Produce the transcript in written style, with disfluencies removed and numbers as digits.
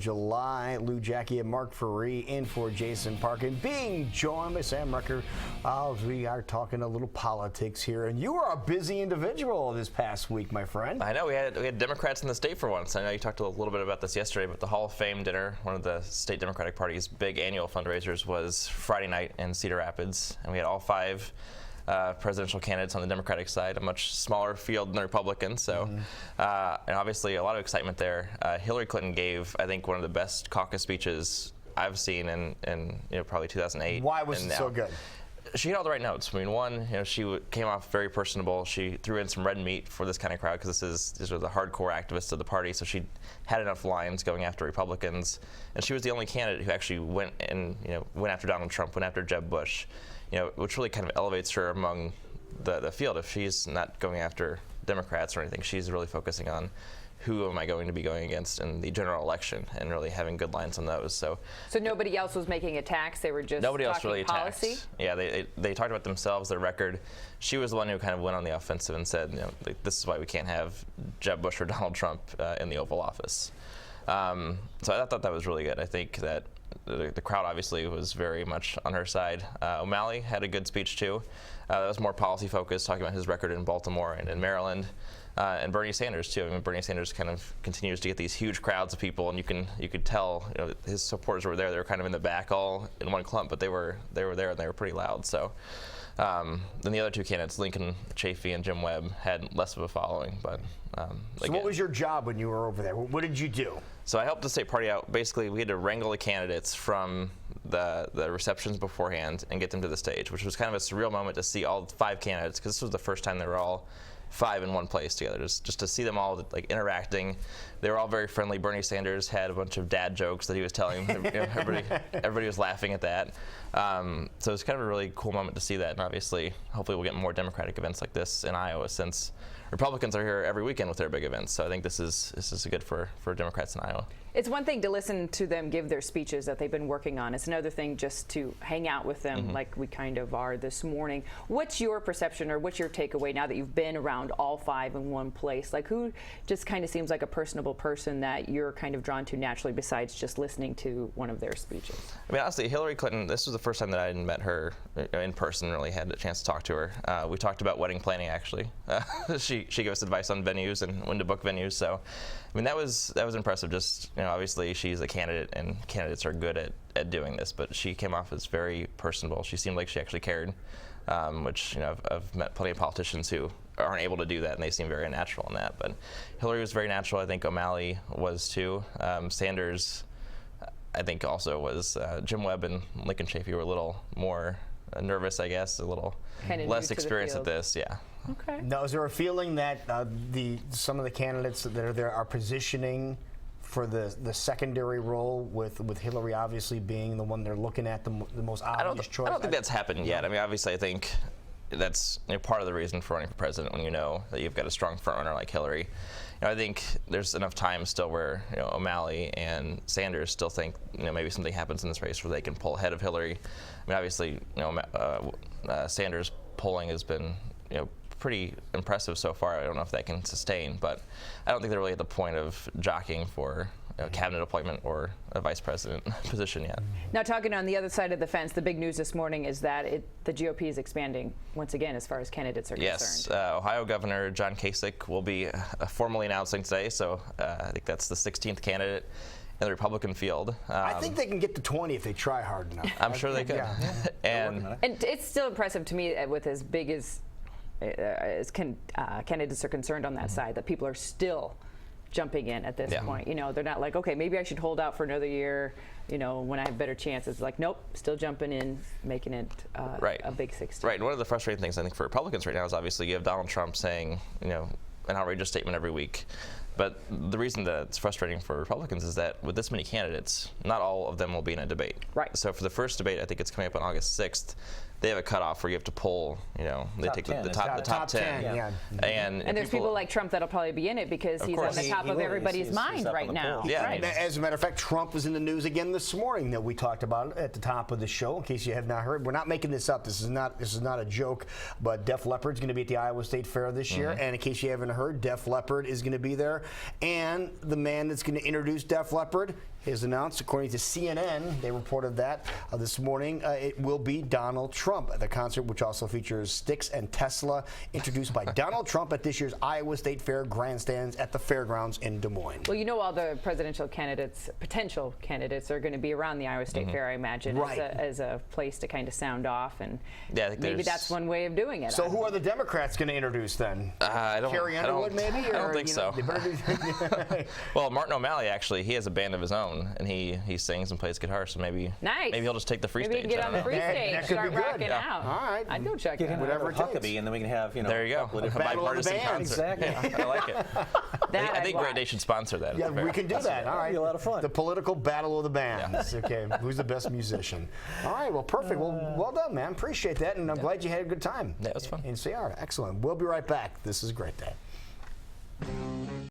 July. Lou Jackie and Mark Ferree in for Jason Parkin, being joined by Sam Rucker as we are talking a little politics here. And you were a busy individual this past week, my friend. I know we had Democrats in the state for once. I know you talked a little bit about this yesterday, but the Hall of Fame dinner, one of the state Democratic Party's big annual fundraisers, was Friday night in Cedar Rapids, and we had all five presidential candidates on the Democratic side, a much smaller field than the Republicans. So, and obviously a lot of excitement there. Hillary Clinton gave, I think, one of the best caucus speeches I've seen in probably 2008. Why was it so good? She hit all the right notes. I mean, one, she came off very personable. She threw in some red meat for this kind of crowd because these are the hardcore activists of the party. So she had enough lines going after Republicans, and she was the only candidate who actually went after Donald Trump, went after Jeb Bush. Which really kind of elevates her among the field. If she's not going after Democrats or anything, she's really focusing on who am I going to be going against in the general election and really having good lines on those. So nobody else was making attacks. They were just nobody else really policy? attacked. Yeah, they talked about themselves, their record. She was the one who kind of went on the offensive and said, this is why we can't have Jeb Bush or Donald Trump in the Oval Office. So I thought that was really good. I think that the crowd obviously was very much on her side. O'Malley had a good speech too. That was more policy focused, talking about his record in Baltimore and in Maryland. And Bernie Sanders too. I mean, Bernie Sanders kind of continues to get these huge crowds of people, and you could tell his supporters were there. They were kind of in the back, all in one clump, but they were there and they were pretty loud. So then the other two candidates, Lincoln Chafee and Jim Webb, had less of a following. But so what was your job when you were over there? What did you do? So I helped the state party out. Basically, we had to wrangle the candidates from the receptions beforehand and get them to the stage, which was kind of a surreal moment to see all five candidates, because this was the first time they were all five in one place together, just to see them all interacting. They were all very friendly. Bernie Sanders had a bunch of dad jokes that he was telling. Everybody was laughing at that. So it's kind of a really cool moment to see that. And obviously, hopefully we'll get more Democratic events like this in Iowa, since Republicans are here every weekend with their big events. So I think this is good for Democrats in Iowa. It's one thing to listen to them give their speeches that they've been working on. It's another thing just to hang out with them like we kind of are this morning. What's your perception, or what's your takeaway now that you've been around all five in one place? Like, who just kind of seems like a personable person that you're kind of drawn to naturally, besides just listening to one of their speeches? I mean, honestly, Hillary Clinton, this was the first time that I hadn't met her in person, really had a chance to talk to her. We talked about wedding planning, actually. She gave us advice on venues and when to book venues. So, I mean, that was impressive. Just, obviously she's a candidate, and candidates are good at doing this, but she came off as very personable. She seemed like she actually cared, which, I've met plenty of politicians who aren't able to do that, and they seem very unnatural in that. But Hillary was very natural. I think O'Malley was too. Sanders, I think, also was. Jim Webb and Lincoln Chafee were a little more nervous, I guess, a little less experienced at this. Yeah. Okay. Now, is there a feeling that some of the candidates that are there are positioning for the secondary role, with Hillary obviously being the one they're looking at, the most obvious choice? I don't think that's happened yet. I mean, obviously, I think that's part of the reason for running for president, when you know that you've got a strong frontrunner like Hillary. I think there's enough time still where O'Malley and Sanders still think maybe something happens in this race where they can pull ahead of Hillary. I mean, obviously, Sanders' polling has been pretty impressive so far. I don't know if that can sustain, but I don't think they're really at the point of jockeying for a cabinet appointment or a vice president position yet. Now, talking on the other side of the fence, the big news this morning is that the GOP is expanding once again as far as candidates are concerned. Yes, Ohio Governor John Kasich will be formally announcing today, so I think that's the 16th candidate in the Republican field. I think they can get to 20 if they try hard enough. I'm sure they could. Yeah. And it's still impressive to me, with as big as candidates are concerned on that side, that people are still jumping in at this point. They're not like, okay, maybe I should hold out for another year, when I have better chances. Like, nope, still jumping in, making it a big 16. Right, and one of the frustrating things I think for Republicans right now is obviously you have Donald Trump saying, an outrageous statement every week. But the reason that it's frustrating for Republicans is that with this many candidates, not all of them will be in a debate. Right. So for the first debate, I think it's coming up on August 6th. They have a cutoff where you have to pull, they take the top 10. Yeah. And there's people like Trump that'll probably be in it because he's on the top of everybody's mind right now. Yeah. Right. As a matter of fact, Trump was in the news again this morning that we talked about at the top of the show. In case you have not heard, we're not making this up. This is not a joke. But Def Leppard's going to be at the Iowa State Fair this year, and in case you haven't heard, Def Leppard is going to be there, and the man that's going to introduce Def Leppard is announced. According to CNN, they reported that this morning. It will be Donald Trump. The concert, which also features Styx and Tesla, introduced by Donald Trump at this year's Iowa State Fair grandstands at the fairgrounds in Des Moines. Well, you know, all the presidential candidates, potential candidates, are going to be around the Iowa State Fair, I imagine, Right. as a place to kind of sound off. And Yeah, I think maybe there's- that's one way of doing it. So who are the Democrats going to introduce then? Carrie Underwood, maybe? I don't Or, think you know, so. they better do- Well, Martin O'Malley, actually, he has a band of his own, and he sings and plays guitar, so maybe Nice. maybe he'll just take the free Maybe you stage. can get I on don't the know. free stage, that could be start good. rocking Yeah. out. All right. I'd go check Get that him out. Whatever whatever it takes. Huckabee, and then we can have, you know, There you go. couple of A different- Battle of the bipartisan bands. concert. Exactly. Yeah, I like it. That I I'd think watch. Great Day should sponsor that. at Yeah, the fair. we can do that. All right. be a lot of fun. The political battle of the bands. Okay, who's the best musician? All right, well, perfect. Well done, man. Appreciate that, and I'm glad you had a good time. Yeah, it was fun. In CR. Excellent. We'll be right back. This is a Great Day.